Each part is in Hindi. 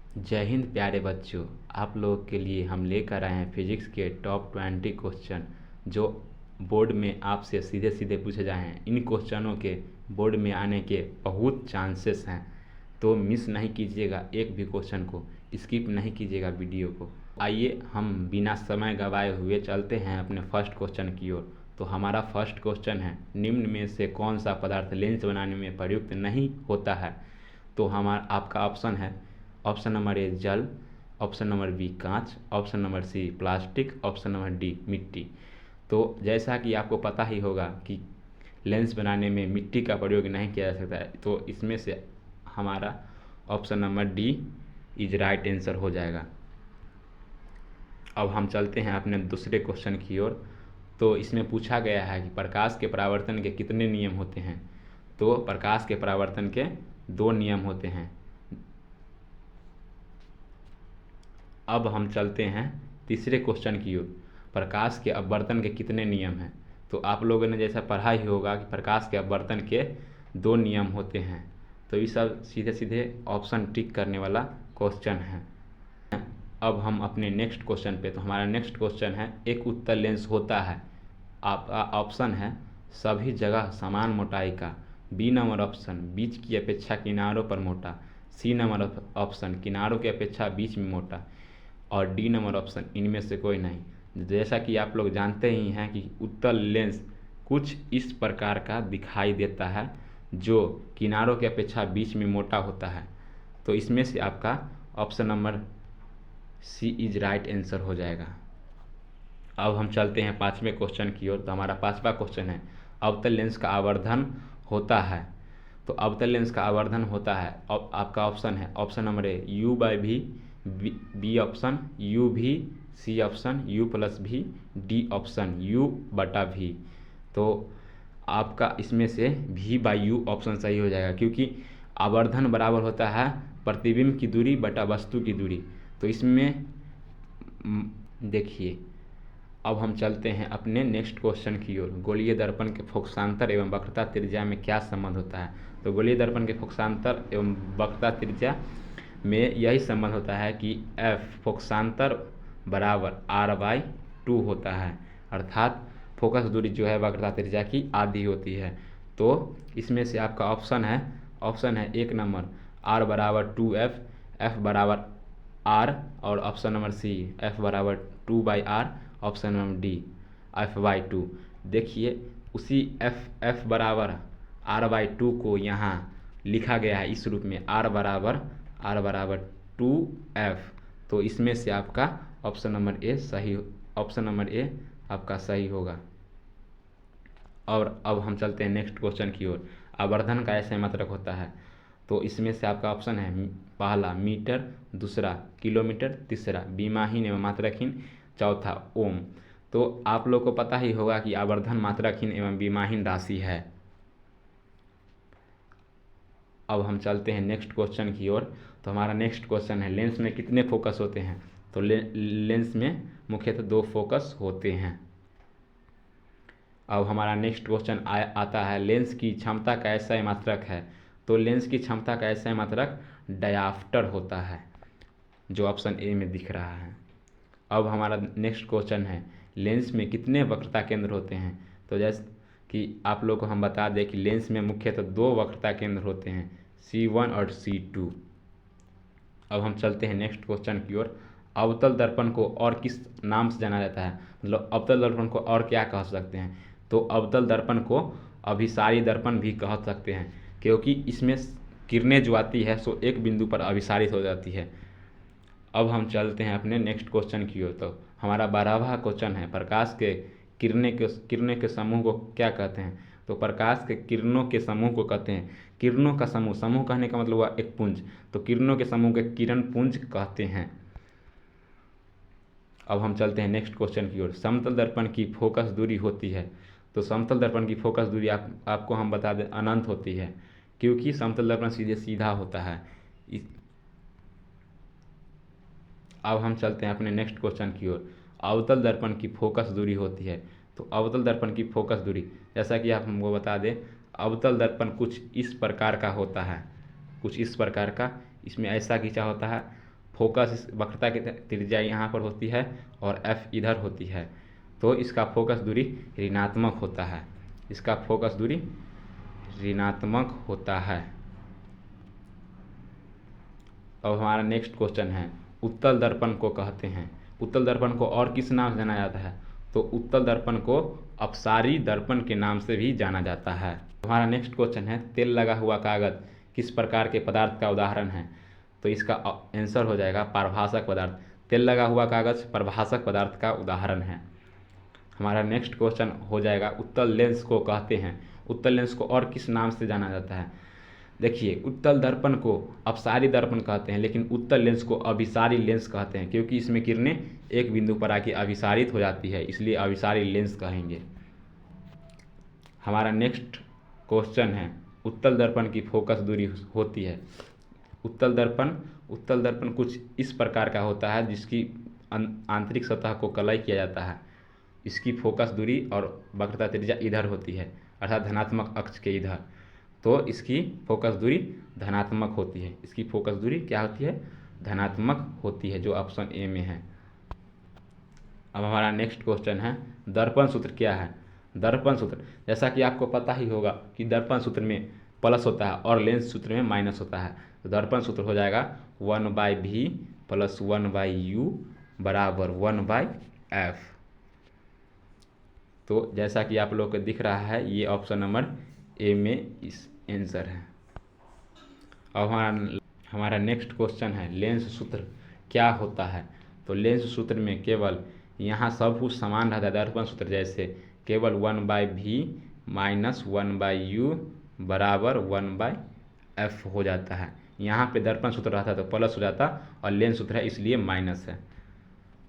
जय हिंद प्यारे बच्चों। आप लोगों के लिए हम लेकर आए हैं फिजिक्स के टॉप 20 क्वेश्चन जो बोर्ड में आपसे सीधे सीधे पूछे जाए हैं। इन क्वेश्चनों के बोर्ड में आने के बहुत चांसेस हैं, तो मिस नहीं कीजिएगा एक भी क्वेश्चन को, स्किप नहीं कीजिएगा वीडियो को। आइए हम बिना समय गवाए हुए चलते हैं अपने फर्स्ट क्वेश्चन की ओर। तो हमारा फर्स्ट क्वेश्चन है, निम्न में से कौन सा पदार्थ लेंस बनाने में प्रयुक्त नहीं होता है। तो हमारा आपका ऑप्शन है, ऑप्शन नंबर ए जल, ऑप्शन नंबर बी कांच, option number C plastic, option number D मिट्टी। तो जैसा कि आपको पता ही होगा कि लेंस बनाने में मिट्टी का प्रयोग नहीं किया जा सकता है, तो इसमें से हमारा option number D is right answer हो जाएगा। अब हम चलते हैं अपने दूसरे क्वेश्चन की ओर। तो इसमें पूछा गया है कि प्रकाश के परावर्तन के कितने नियम होते हैं। तो प्रकाश के परावर्तन के 2 नियम होते हैं। अब हम चलते हैं तीसरे क्वेश्चन की ओर। प्रकाश के अपवर्तन के कितने नियम हैं। तो आप लोगों ने जैसा पढ़ा ही होगा कि प्रकाश के अपवर्तन के 2 नियम होते हैं। तो ये सब सीधे सीधे ऑप्शन टिक करने वाला क्वेश्चन है। अब हम अपने नेक्स्ट क्वेश्चन पे। तो हमारा नेक्स्ट क्वेश्चन है, एक उत्तल लेंस होता है। आपका ऑप्शन है सभी जगह समान मोटाई का, बी नंबर ऑप्शन बीच की अपेक्षा किनारों पर मोटा, सी नंबर ऑप्शन किनारों की अपेक्षा बीच में मोटा, और डी नंबर ऑप्शन इनमें से कोई नहीं। जैसा कि आप लोग जानते ही हैं कि उत्तल लेंस कुछ इस प्रकार का दिखाई देता है जो किनारों की अपेक्षा बीच में मोटा होता है। तो इसमें से आपका option number C is right answer हो जाएगा। अब हम चलते हैं 5वें क्वेश्चन की ओर। तो हमारा 5वां क्वेश्चन है, अवतल लेंस का आवर्धन होता है। तो अवतल लेंस का आवर्धन होता है, आपका ऑप्शन है option number A you by भी, बी ऑप्शन यू भी, सी ऑप्शन यू प्लस भी, डी ऑप्शन यू बटा भी। तो आपका इसमें से भी बाई यू ऑप्शन सही हो जाएगा, क्योंकि आवर्धन बराबर होता है प्रतिबिंब की दूरी बटा वस्तु की दूरी। तो इसमें देखिए, अब हम चलते हैं अपने नेक्स्ट क्वेश्चन की ओर। गोलीय दर्पण के फोकसांतर एवं वक्रता त्रिज्या में क्या संबंध होता है। तो गोलीय दर्पण के फोकसांतर एवं वक्रता त्रिज्या में यही संबंध होता है कि एफ फोकसांतर बराबर r/2 होता है, अर्थात फोकस दूरी जो है वक्रता त्रिज्या की आधी होती है। तो इसमें से आपका ऑप्शन है 1 नंबर r बराबर 2f, f बराबर r, और ऑप्शन नंबर सी f बराबर 2/r, option number D f/2। देखिए, उसी f बराबर r/2 को यहाँ लिखा गया है इस रूप में, r बराबर 2f। तो इसमें से आपका ऑप्शन नंबर ए आपका सही होगा। और अब हम चलते हैं नेक्स्ट क्वेश्चन की ओर। आवर्धन का ऐसे मात्रक होता है। तो इसमें से आपका ऑप्शन है पहला मीटर, दूसरा किलोमीटर, तीसरा विमाहीन एवं मात्रकहीन, चौथा ओम। तो आप लोग को पता ही होगा कि आवर्धन मात्रकहीन एवं विमाहीन राशि है। अब हम चलते हैं नेक्स्ट क्वेश्चन की ओर। तो हमारा नेक्स्ट क्वेश्चन है, लेंस में कितने फोकस होते हैं। तो लेंस में मुख्यतः 2 फोकस होते हैं। अब हमारा नेक्स्ट क्वेश्चन आता है, लेंस की क्षमता का ऐसा मात्रक है। तो लेंस की क्षमता का ऐसा मात्रक डायाफ्टर होता है, जो ऑप्शन ए में दिख रहा है। अब हमारा नेक्स्ट क्वेश्चन है, लेंस में कितने वक्रता केंद्र होते हैं। तो जैसे कि आप लोग को हम बता दें कि लेंस में मुख्यतः 2 वक्रता केंद्र होते हैं, C1 और C2। अब हम चलते हैं नेक्स्ट क्वेश्चन की ओर। अवतल दर्पण को और किस नाम से जाना जाता है, मतलब अवतल दर्पण को और क्या कह सकते हैं। तो अवतल दर्पण को अभिसारी दर्पण भी कह सकते हैं, क्योंकि इसमें किरणें जो आती है सो एक बिंदु पर अभिसारित हो जाती है। अब हम चलते हैं अपने नेक्स्ट क्वेश्चन की ओर। तो हमारा 12वां क्वेश्चन है, प्रकाश के किरणें के समूह को क्या कहते हैं। तो प्रकाश के किरणों के समूह को कहते हैं, किरणों का समूह कहने का मतलब हुआ एक पुंज, तो किरणों के समूह के किरण पुंज कहते हैं। अब हम चलते हैं नेक्स्ट क्वेश्चन की ओर। समतल दर्पण की फोकस दूरी होती है। तो समतल दर्पण की फोकस दूरी आपको हम बता दें अनंत होती है, क्योंकि समतल दर्पण सीधा होता है। अब हम चलते हैं अपने नेक्स्ट क्वेश्चन की ओर। अवतल दर्पण की फोकस दूरी होती है। तो अवतल दर्पण की फोकस दूरी, जैसा कि आप हमको बता दें, अवतल दर्पण कुछ इस प्रकार का होता है, कुछ इस प्रकार का। इसमें ऐसा खींचा होता है फोकस वक्रता की त्रिज्या यहाँ पर होती है और एफ इधर होती है, तो इसका फोकस दूरी ऋणात्मक होता है, इसका फोकस दूरी ऋणात्मक होता है। अब हमारा नेक्स्ट क्वेश्चन है, उत्तल दर्पण को कहते हैं, उत्तल दर्पण को और किस नाम से जाना जाता है? तो उत्तल दर्पण को अपसारी दर्पण के नाम से भी जाना जाता है। हमारा नेक्स्ट क्वेश्चन है, तेल लगा हुआ कागज किस प्रकार के पदार्थ का उदाहरण है? तो इसका आंसर हो जाएगा पारभासक पदार्थ। तेल लगा हुआ कागज पारभासक पदार्थ का उदाहरण है। हमारा नेक्स्ट क्वेश्चन हो जाएगा, उत्तल लेंस को कहते हैं, उत्तल लेंस को और किस नाम से जाना जाता है? देखिए, उत्तल दर्पण को अपसारी दर्पण कहते हैं, लेकिन उत्तल लेंस को अभिसारी लेंस कहते हैं, क्योंकि इसमें किरणें एक बिंदु पर आके अभिसारित हो जाती है, इसलिए अभिसारी लेंस कहेंगे। हमारा नेक्स्ट क्वेश्चन है, उत्तल दर्पण की फोकस दूरी होती है। उत्तल दर्पण कुछ इस प्रकार का होता है जिसकी आंतरिक सतह को कलई किया जाता है। इसकी फोकस दूरी और वक्रता त्रिज्या इधर होती है, अर्थात धनात्मक अक्ष के इधर, तो इसकी फोकस दूरी धनात्मक होती है। इसकी फोकस दूरी क्या होती है? धनात्मक होती है, जो ऑप्शन ए में है। अब हमारा नेक्स्ट क्वेश्चन है, दर्पण सूत्र क्या है? दर्पण सूत्र, जैसा कि आपको पता ही होगा कि दर्पण सूत्र में प्लस होता है और लेंस सूत्र में माइनस होता है। तो दर्पण सूत्र हो जाएगा 1/v + 1/u बराबर 1/f। तो जैसा कि आप लोग को दिख रहा है, ये ऑप्शन नंबर ए में इस आंसर है। अब हमारा नेक्स्ट क्वेश्चन है, लेंस सूत्र क्या होता है? तो लेंस सूत्र में केवल यहाँ सब कुछ समान रहता है, दर्पण सूत्र जैसे, केवल 1/v - 1/u बराबर 1/f हो जाता है। यहाँ पे दर्पण सूत्र रहता तो प्लस हो जाता और लेंस सूत्र है इसलिए माइनस है।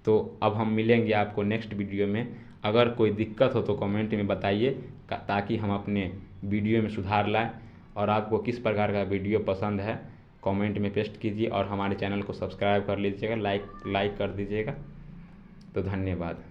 तो अब हम मिलेंगे आपको नेक्स्ट वीडियो में। अगर कोई दिक्कत हो तो कमेंट में बताइए, ताकि हम अपने वीडियो में सुधार लाएं। और आपको किस प्रकार का वीडियो पसंद है कमेंट में पेस्ट कीजिए और हमारे चैनल को सब्सक्राइब कर लीजिएगा, लाइक कर दीजिएगा। तो धन्यवाद।